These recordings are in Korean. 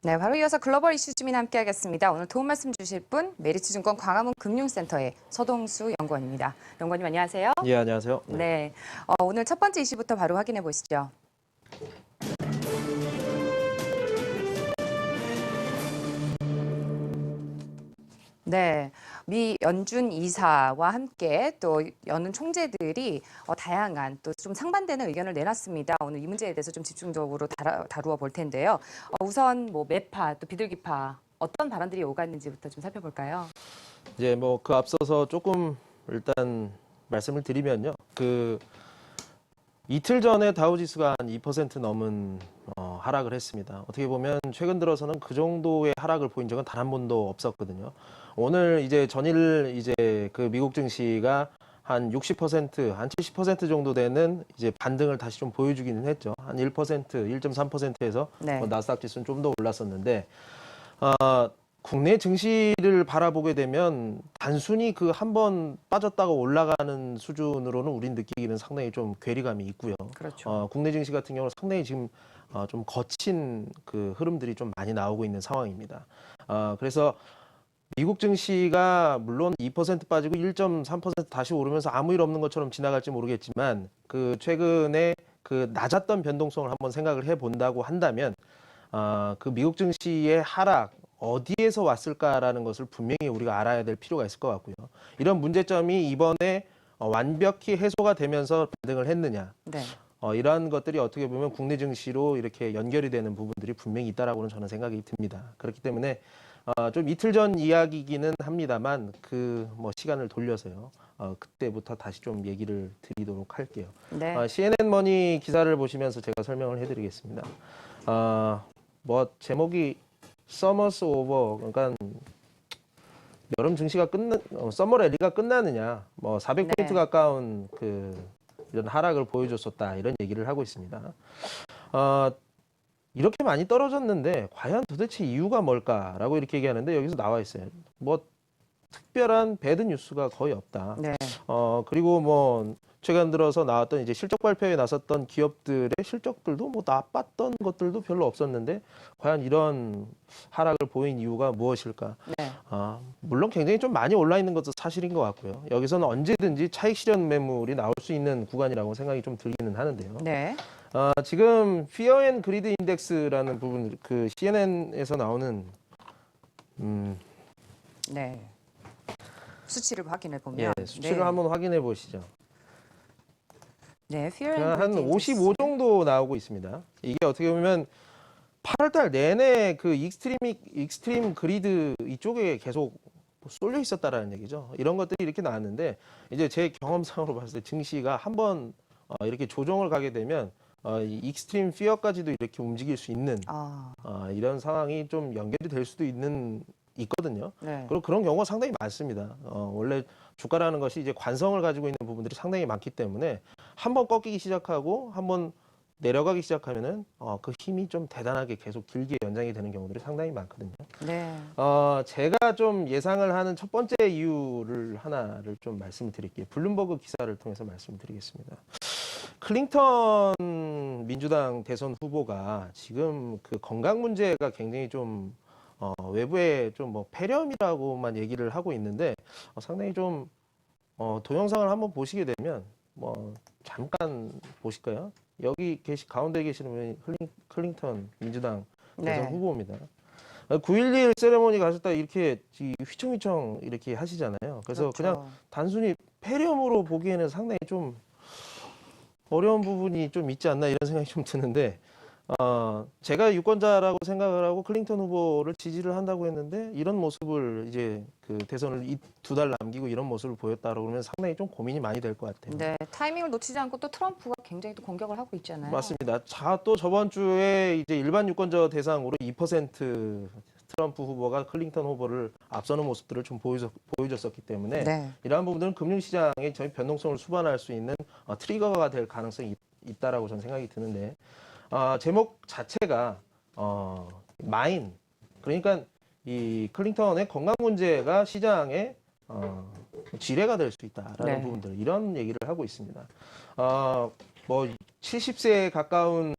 네, 바로 이어서 글로벌 이슈 주민 함께하겠습니다. 오늘 도움 말씀 주실 분 메리츠증권 광화문 금융센터의 서동수 연구원입니다. 연구원님 안녕하세요. 예, 안녕하세요. 네, 오늘 첫 번째 이슈부터 바로 확인해 보시죠. 네, 미 연준 이사와 함께 또 연은 총재들이 다양한 또 좀 상반되는 의견을 내놨습니다. 오늘 이 문제에 대해서 좀 집중적으로 다루어 볼 텐데요. 우선 뭐 매파 또 비둘기파 어떤 발언들이 오갔는지부터 좀 살펴볼까요? 이제 뭐 그 앞서서 조금 일단 말씀을 드리면요. 이틀 전에 다우지수가 한 2% 넘은 하락을 했습니다. 어떻게 보면 최근 들어서는 그 정도의 하락을 보인 적은 단 한 번도 없었거든요. 오늘 이제 전일 이제 그 미국 증시가 한 60%, 한 70% 정도 되는 이제 반등을 다시 좀 보여주기는 했죠. 한 1%, 1.3%에서 네. 나스닥 지수는 좀 더 올랐었는데 국내 증시를 바라보게 되면 단순히 그 한 번 빠졌다가 올라가는 수준으로는 우린 느끼기는 상당히 좀 괴리감이 있고요. 그렇죠. 국내 증시 같은 경우는 상당히 지금 좀 거친 그 흐름들이 좀 많이 나오고 있는 상황입니다. 그래서 미국 증시가 물론 2% 빠지고 1.3% 다시 오르면서 아무 일 없는 것처럼 지나갈지 모르겠지만 그 최근에 그 낮았던 변동성을 한번 생각을 해본다고 한다면 그 미국 증시의 하락 어디에서 왔을까라는 것을 분명히 우리가 알아야 될 필요가 있을 것 같고요. 이런 문제점이 이번에 완벽히 해소가 되면서 반등을 했느냐. 네. 이러한 것들이 어떻게 보면 국내 증시로 이렇게 연결이 되는 부분들이 분명히 있다라고는 저는 생각이 듭니다. 그렇기 때문에 좀 이틀 전 이야기이기는 합니다만 그 뭐 시간을 돌려서요. 그때부터 다시 좀 얘기를 드리도록 할게요. 네. CNN 머니 기사를 보시면서 제가 설명을 해드리겠습니다. 뭐 제목이 Summer's over, 그러니까 여름 증시가 서머 랠리가 끝나느냐, 뭐 400포인트 네. 가까운 이런 하락을 보여줬었다 이런 얘기를 하고 있습니다. 이렇게 많이 떨어졌는데 과연 도대체 이유가 뭘까라고 이렇게 얘기하는데 여기서 나와 있어요. 뭐 특별한 배드 뉴스가 거의 없다. 네. 그리고 뭐 최근 들어서 나왔던 이제 실적 발표에 나섰던 기업들의 실적들도 뭐 나빴던 것들도 별로 없었는데 과연 이런 하락을 보인 이유가 무엇일까? 네. 물론 굉장히 좀 많이 올라 있는 것도 사실인 것 같고요. 여기서는 언제든지 차익 실현 매물이 나올 수 있는 구간이라고 생각이 좀 들기는 하는데요. 네. 지금 Fear and Greed Index라는 부분, 그 CNN에서 나오는 네. 수치를 확인해 보면 수치를 네. 한번 확인해 보시죠. 네. Fear and 한 Greed 55 Index. 정도 나오고 있습니다. 이게 어떻게 보면 8월달 내내 그 익스트림 그리드 이쪽에 계속 쏠려 있었다라는 얘기죠. 이런 것들이 이렇게 나왔는데 이제 제 경험상으로 봤을 때 증시가 한번 이렇게 조정을 가게 되면 이 익스트림 피어까지도 이렇게 움직일 수 있는 이런 상황이 좀 연결이 될 수도 있거든요. 네. 그리고 그런 경우가 상당히 많습니다. 원래 주가라는 것이 이제 관성을 가지고 있는 부분들이 상당히 많기 때문에 한번 꺾이기 시작하고 한번 내려가기 시작하면은 그 힘이 좀 대단하게 계속 길게 연장이 되는 경우들이 상당히 많거든요. 네. 제가 좀 예상을 하는 첫 번째 이유를 하나를 좀 말씀을 드릴게요. 블룸버그 기사를 통해서 말씀드리겠습니다. 클린턴 민주당 대선 후보가 지금 그 건강 문제가 굉장히 좀 외부에 좀 뭐 폐렴이라고만 얘기를 하고 있는데 상당히 좀 동영상을 한번 보시게 되면 뭐 잠깐 보실까요? 여기 가운데 계시는 분이 클린턴 민주당 대선 네. 후보입니다. 9.11 세레모니 가셨다 이렇게 휘청휘청 이렇게 하시잖아요. 그래서 그렇죠. 그냥 단순히 폐렴으로 보기에는 상당히 좀 어려운 부분이 좀 있지 않나 이런 생각이 좀 드는데 제가 유권자라고 생각을 하고 클린턴 후보를 지지를 한다고 했는데 이런 모습을 이제 그 대선을 2달 남기고 이런 모습을 보였다고 그러면 상당히 좀 고민이 많이 될 것 같아요. 네. 타이밍을 놓치지 않고 또 트럼프가 굉장히 또 공격을 하고 있잖아요. 맞습니다. 또 저번 주에 이제 일반 유권자 대상으로 2% 트럼프 후보가 클린턴 후보를 앞서는 모습들을 좀 보여줬었기 때문에 네. 이러한 부분들은 금융시장의 저희 변동성을 수반할 수 있는 트리거가 될 가능성이 있다라고 저는 생각이 드는데 제목 자체가 마인, 그러니까 이 클린턴의 건강 문제가 시장의 지뢰가 될 수 있다라는 네. 부분들 이런 얘기를 하고 있습니다. 뭐 70세에 가까운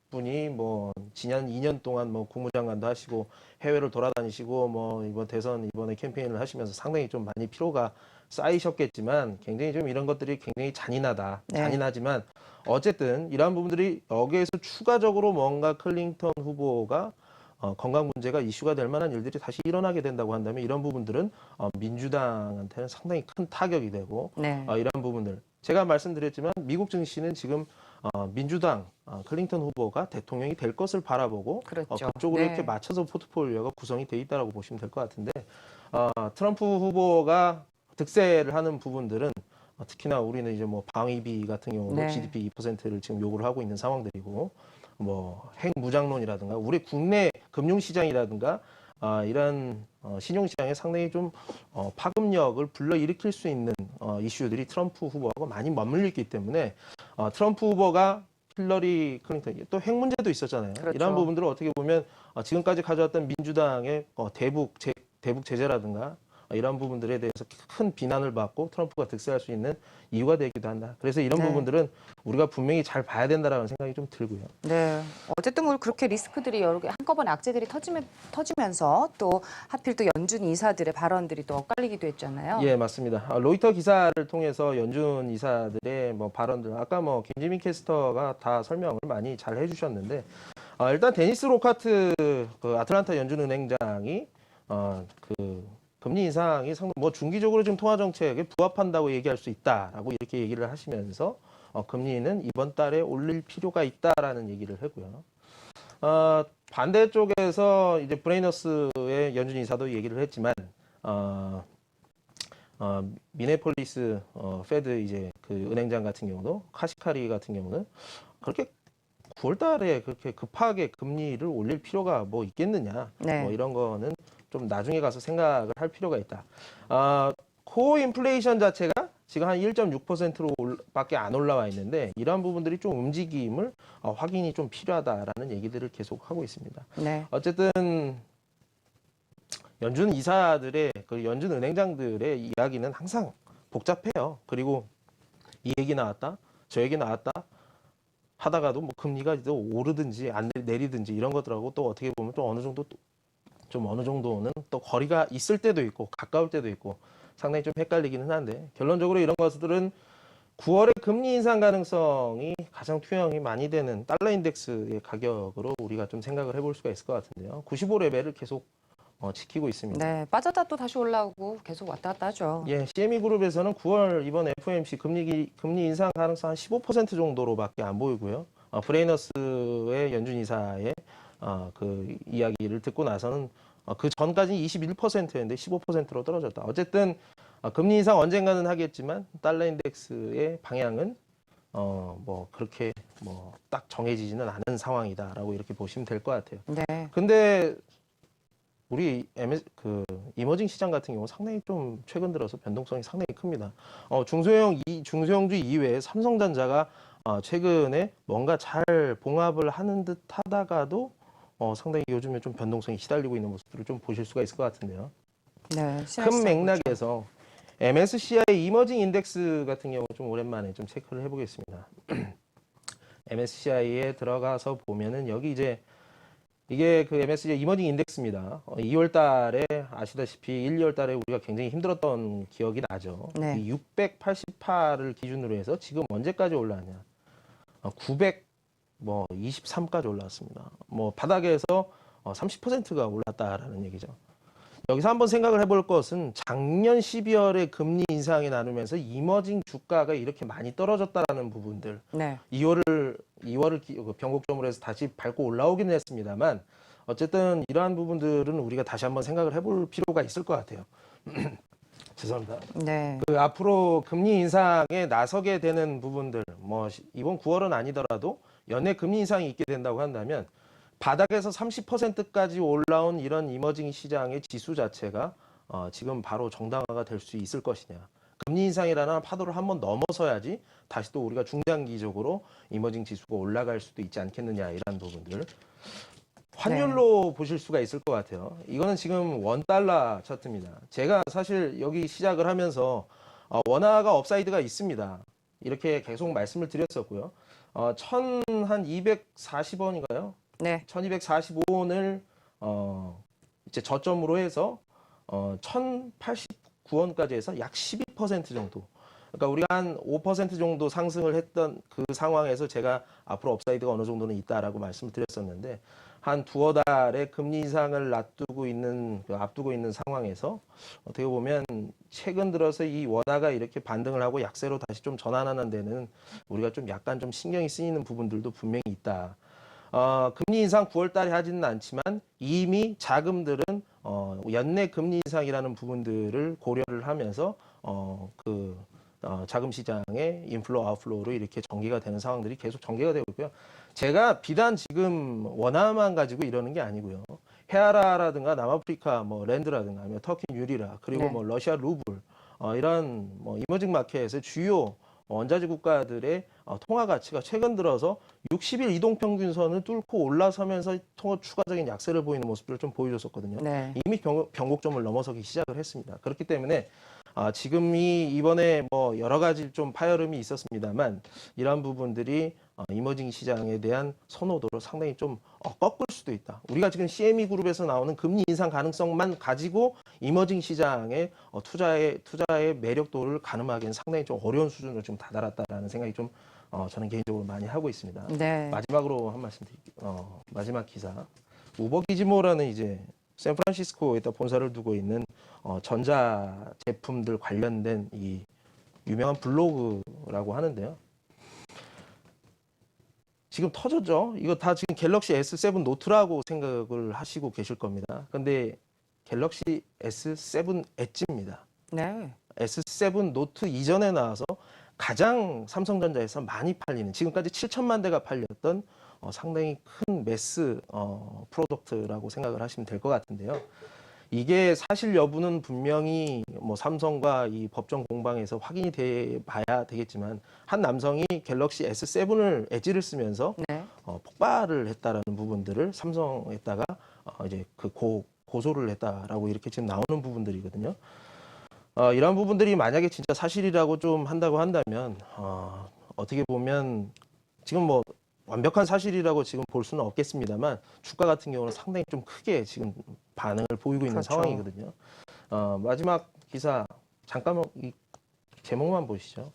분이 뭐 지난 2년 동안 뭐 국무장관도 하시고 해외를 돌아다니시고 뭐 이번 대선 이번에 캠페인을 하시면서 상당히 좀 많이 피로가 쌓이셨겠지만 굉장히 좀 이런 것들이 굉장히 잔인하다. 네. 잔인하지만 어쨌든 이러한 부분들이 여기에서 추가적으로 뭔가 클린턴 후보가 건강 문제가 이슈가 될 만한 일들이 다시 일어나게 된다고 한다면 이런 부분들은 민주당한테는 상당히 큰 타격이 되고 네. 이런 부분들 제가 말씀드렸지만 미국 증시는 지금 민주당 클린턴 후보가 대통령이 될 것을 바라보고 그렇죠. 그쪽으로 네. 이렇게 맞춰서 포트폴리오가 구성이 돼 있다라고 보시면 될 것 같은데 트럼프 후보가 득세를 하는 부분들은 특히나 우리는 이제 뭐 방위비 같은 경우도 네. GDP 2%를 지금 요구를 하고 있는 상황들이고 뭐 핵무장론이라든가 우리 국내 금융시장이라든가 이런 신용시장에 상당히 좀 파급력을 불러일으킬 수 있는 이슈들이 트럼프 후보하고 많이 맞물려 있기 때문에 트럼프 후보가 힐러리 클린턴 또 핵 문제도 있었잖아요. 그렇죠. 이런 부분들을 어떻게 보면 지금까지 가져왔던 민주당의 대북 제재라든가 이런 부분들에 대해서 큰 비난을 받고 트럼프가 득세할 수 있는 이유가 되기도 한다. 그래서 이런 네. 부분들은 우리가 분명히 잘 봐야 된다라는 생각이 좀 들고요. 네. 어쨌든 뭐 그렇게 리스크들이 여러 개 한꺼번에 악재들이 터지면서 또 하필 또 연준 이사들의 발언들이 또 엇갈리기도 했잖아요. 예, 맞습니다. 로이터 기사를 통해서 연준 이사들의 뭐 발언들, 아까 뭐 김지민 캐스터가 다 설명을 많이 잘 해주셨는데, 일단 데니스 로카트 그 아틀란타 연준은행장이 그 금리 인상이 상당 뭐 중기적으로 지금 통화 정책에 부합한다고 얘기할 수 있다라고 이렇게 얘기를 하시면서 금리는 이번 달에 올릴 필요가 있다라는 얘기를 하고요. 반대쪽에서 이제 브레이너스의 연준 이사도 얘기를 했지만 미네폴리스 페드 이제 그 은행장 같은 경우도 카시카리 같은 경우는 그렇게 9월 달에 그렇게 급하게 금리를 올릴 필요가 뭐 있겠느냐. 네. 뭐 이런 거는 좀 나중에 가서 생각을 할 필요가 있다. 코어 인플레이션 자체가 지금 한 1.6%로 밖에 안 올라와 있는데 이러한 부분들이 좀 움직임을 확인이 좀 필요하다라는 얘기들을 계속 하고 있습니다. 네. 어쨌든 연준 이사들의 그 연준 은행장들의 이야기는 항상 복잡해요. 그리고 이 얘기 나왔다, 저 얘기 나왔다 하다가도 뭐 금리가 또 오르든지 안 내리든지 이런 것들하고 또 어떻게 보면 또 어느 정도는 또 거리가 있을 때도 있고 가까울 때도 있고 상당히 좀 헷갈리기는 한데 결론적으로 이런 것들은 9월에 금리 인상 가능성이 가장 투영이 많이 되는 달러 인덱스의 가격으로 우리가 좀 생각을 해볼 수가 있을 것 같은데요. 95레벨을 계속 지키고 있습니다. 네. 빠졌다 또 다시 올라오고 계속 왔다 갔다 하죠. 예, CME 그룹에서는 9월 이번 FOMC 금리 인상 가능성 한 15% 정도로밖에 안 보이고요. 브레이너스의 연준 이사의 그 이야기를 듣고 나서는 그 전까지 21%였는데 15%로 떨어졌다. 어쨌든 금리 인상 언젠가는 하겠지만 달러 인덱스의 방향은 뭐 그렇게 뭐 딱 정해지지는 않은 상황이다라고 이렇게 보시면 될 것 같아요. 네. 근데 우리 그 이머징 시장 같은 경우 상당히 좀 최근 들어서 변동성이 상당히 큽니다. 중소형주 이외에 삼성전자가 최근에 뭔가 잘 봉합을 하는 듯 하다가도 상당히 요즘에 좀 변동성이 시달리고 있는 모습들을 좀 보실 수가 있을 것 같은데요. 네. 큰 맥락에서 MSCI 이머징 인덱스 같은 경우 좀 오랜만에 좀 체크를 해보겠습니다. MSCI에 들어가서 보면은 여기 이제 이게 그 MSCI 이머징 인덱스입니다. 2월 달에 아시다시피 1, 2월 달에 우리가 굉장히 힘들었던 기억이 나죠. 네. 688을 기준으로 해서 지금 언제까지 올라왔냐? 923까지 올라왔습니다. 뭐 바닥에서 30%가 올랐다라는 얘기죠. 여기서 한번 생각을 해볼 것은 작년 12월에 금리 인상이 나누면서 이머징 주가가 이렇게 많이 떨어졌다라는 부분들. 네. 2월을 변곡점으로 해서 다시 밟고 올라오기는 했습니다만 어쨌든 이러한 부분들은 우리가 다시 한번 생각을 해볼 필요가 있을 것 같아요. 죄송합니다. 네. 그 앞으로 금리 인상에 나서게 되는 부분들, 뭐 이번 9월은 아니더라도 연내 금리 인상이 있게 된다고 한다면 바닥에서 30%까지 올라온 이런 이머징 시장의 지수 자체가 지금 바로 정당화가 될 수 있을 것이냐. 금리 인상이라는 파도를 한번 넘어서야지 다시 또 우리가 중장기적으로 이머징 지수가 올라갈 수도 있지 않겠느냐 이런 부분들. 환율로 보실 수가 있을 것 같아요. 이거는 지금 원달러 차트입니다. 제가 사실 여기 시작을 하면서 원화가 업사이드가 있습니다. 이렇게 계속 말씀을 드렸었고요. 한 240원인가요? 네. 1245원을 이제 저점으로 해서 1089원까지 해서 약 12% 정도. 그러니까 우리가 한 5% 정도 상승을 했던 그 상황에서 제가 앞으로 업사이드가 어느 정도는 있다라고 말씀을 드렸었는데 한 두어 달의 금리 인상을 앞두고 있는 상황에서 어떻게 보면 최근 들어서 이 원화가 이렇게 반등을 하고 약세로 다시 좀 전환하는 데는 우리가 좀 약간 좀 신경이 쓰이는 부분들도 분명히 있다. 금리 인상 9월 달에 하지는 않지만 이미 자금들은 연내 금리 인상이라는 부분들을 고려를 하면서 자금 시장의 인플로우 아웃플로우로 이렇게 전개가 되는 상황들이 계속 전개가 되고 있고요. 제가 비단 지금 원화만 가지고 이러는 게 아니고요. 헤아라라든가 남아프리카 뭐 랜드라든가 아니면 터키 유리라 그리고 네. 뭐 러시아 루블 이런 뭐 이머징 마켓의 주요 원자재 국가들의 통화 가치가 최근 들어서 60일 이동 평균선을 뚫고 올라서면서 추가적인 약세를 보이는 모습들을 좀 보여줬었거든요. 네. 이미 변곡점을 넘어서기 시작을 했습니다. 그렇기 때문에 지금 이번에 뭐 여러 가지 좀 파열음이 있었습니다만 이러한 부분들이 이머징 시장에 대한 선호도를 상당히 좀 꺾을 수도 있다. 우리가 지금 CME 그룹에서 나오는 금리 인상 가능성만 가지고 이머징 시장의 투자의 매력도를 가늠하기는 상당히 좀 어려운 수준으로 좀 다다랐다라는 생각이 좀 저는 개인적으로 많이 하고 있습니다. 네. 마지막으로 한 말씀 드릴게요. 마지막 기사. 우버 기즈모라는 이제 샌프란시스코에다 본사를 두고 있는 전자 제품들 관련된 이 유명한 블로그라고 하는데요. 지금 터졌죠? 이거 다 지금 갤럭시 S7 노트라고 생각을 하시고 계실 겁니다. 근데 갤럭시 S7 엣지입니다. 네. S7 노트 이전에 나와서 가장 삼성전자에서 많이 팔리는 지금까지 7천만 대가 팔렸던 상당히 큰 매스 프로덕트라고 생각을 하시면 될 것 같은데요. 이게 사실 여부는 분명히 뭐 삼성과 이 법정 공방에서 확인이 돼 봐야 되겠지만 한 남성이 갤럭시 S7을 엣지를 쓰면서 네. 폭발을 했다라는 부분들을 삼성에다가 이제 고소를 했다라고 이렇게 지금 나오는 부분들이거든요. 이런 부분들이 만약에 진짜 사실이라고 좀 한다고 한다면 어떻게 보면 지금 뭐 완벽한 사실이라고 지금 볼 수는 없겠습니다만 주가 같은 경우는 상당히 좀 크게 지금 반응을 보이고 있는 그렇죠. 상황이거든요. 마지막 기사 잠깐만 이 제목만 보시죠.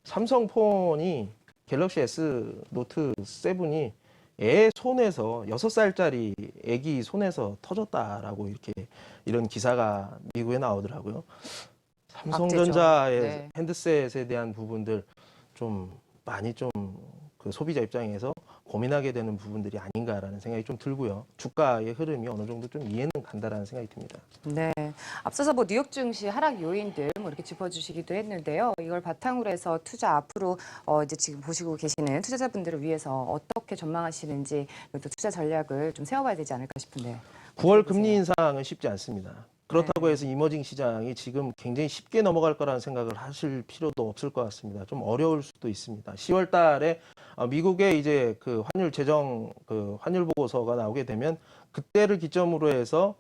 삼성폰이 갤럭시 S 노트 7이 애 손에서 6살짜리 애기 손에서 터졌다라고 이렇게 이런 기사가 미국에 나오더라고요. 삼성전자의 네. 핸드셋에 대한 부분들 좀 많이 좀 그 소비자 입장에서 고민하게 되는 부분들이 아닌가라는 생각이 좀 들고요. 주가의 흐름이 어느 정도 좀 이해는 간다라는 생각이 듭니다. 네. 앞서서 뭐 뉴욕 증시 하락 요인들 뭐 이렇게 짚어주시기도 했는데요. 이걸 바탕으로 해서 투자 앞으로 이제 지금 보시고 계시는 투자자분들을 위해서 어떻게 전망하시는지 또 투자 전략을 좀 세워봐야 되지 않을까 싶은데. 9월 금리 인상은 쉽지 않습니다. 그렇다고 해서 이머징 시장이 지금 굉장히 쉽게 넘어갈 거라는 생각을 하실 필요도 없을 것 같습니다. 좀 어려울 수도 있습니다. 10월 달에 미국의 이제 그 환율 보고서가 나오게 되면 그때를 기점으로 해서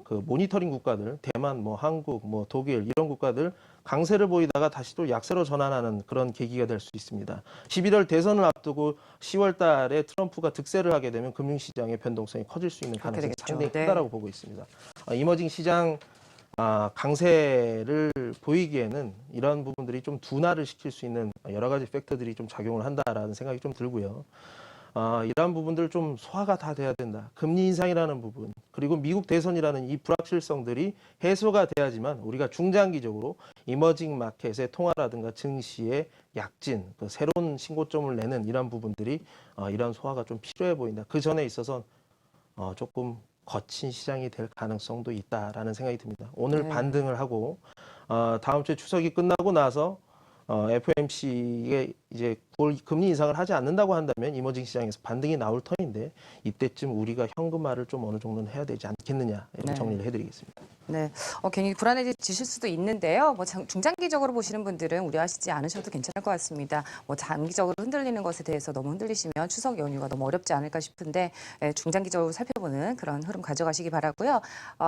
그 모니터링 국가들, 대만, 뭐 한국, 뭐 독일 이런 국가들 강세를 보이다가 다시 또 약세로 전환하는 그런 계기가 될 수 있습니다. 11월 대선을 앞두고 10월 달에 트럼프가 득세를 하게 되면 금융시장의 변동성이 커질 수 있는 가능성이 되겠죠. 상당히 네. 크다라고 보고 있습니다. 이머징 시장 강세를 보이기에는 이런 부분들이 좀 둔화를 시킬 수 있는 여러 가지 팩터들이 좀 작용을 한다라는 생각이 좀 들고요. 이러한 부분들 좀 소화가 다 돼야 된다. 금리 인상이라는 부분, 그리고 미국 대선이라는 이 불확실성들이 해소가 돼야지만 우리가 중장기적으로 이머징 마켓의 통화라든가 증시의 약진, 그 새로운 신고점을 내는 이러한 부분들이 이러한 소화가 좀 필요해 보인다. 그 전에 있어서 조금 거친 시장이 될 가능성도 있다라는 생각이 듭니다. 오늘 네. 반등을 하고 다음 주에 추석이 끝나고 나서 FOMC에 이제 9월 금리 인상을 하지 않는다고 한다면 이머징 시장에서 반등이 나올 터인데 이때쯤 우리가 현금화를 좀 어느 정도는 해야 되지 않겠느냐 이렇게 네. 정리를 해드리겠습니다. 네, 괜히 불안해지실 수도 있는데요. 뭐 중장기적으로 보시는 분들은 우려하시지 않으셔도 괜찮을 것 같습니다. 뭐 장기적으로 흔들리는 것에 대해서 너무 흔들리시면 추석 연휴가 너무 어렵지 않을까 싶은데 중장기적으로 살펴보는 그런 흐름 가져가시기 바라고요.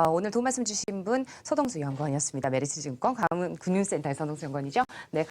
오늘 도움 말씀 주신 분 서동수 연구원이었습니다. 메리츠증권 광화문금융센터의 서동수 연구원이죠. 네.